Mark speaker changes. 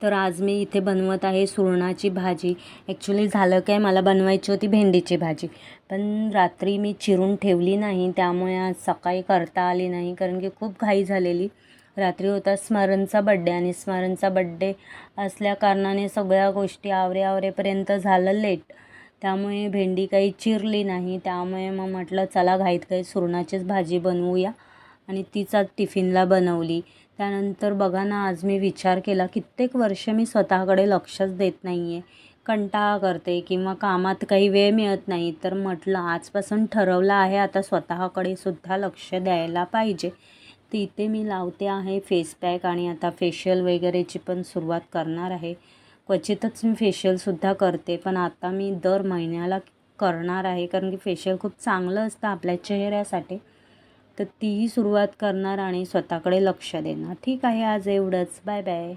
Speaker 1: तर आज मी इथे बनवत आहे सुरणाची भाजी. ॲक्च्युली झालं काय, मला बनवायची होती भेंडीची भाजी, पण रात्री मी चिरून ठेवली नाही, त्यामुळे आज सकाळी करता आली नाही कारण की खूप घाई झालेली. रात्री होता स्मरणचा बड्डे आणि स्मरणचा बड्डे असल्या कारणाने सगळ्या गोष्टी आवरेपर्यंत झालं लेट. त्यामुळे भेंडी काही चिरली नाही. त्यामुळे मग म्हटलं चला घाईत काही सुरणाचीच भाजी बनवूया आणि तीच आज टिफिनला बनवली. त्यानंतर बघा ना, आज मी विचार केला, कित्येक वर्ष मी स्वतःकडे लक्षच देत नाही आहे, कंटाळा करते किंवा कामात काही वेळ मिळत नाही. तर म्हटलं आजपासून ठरवलं आहे आता स्वतःकडे सुद्धा लक्ष द्यायला पाहिजे. तर इथे मी लावते आहे फेस पॅक आणि आता फेशियल वगैरेची पण सुरुवात करणार आहे. क्वचितच मी फेशियलसुद्धा करते, पण आता मी दर महिन्याला करणार आहे कारण की फेशियल खूप चांगलं असतं आपल्या चेहऱ्यासाठी. तर तीही सुरुवात करणार आणि स्वतःकडे लक्ष देणार. ठीक आहे, आज एवढंच. Bye bye.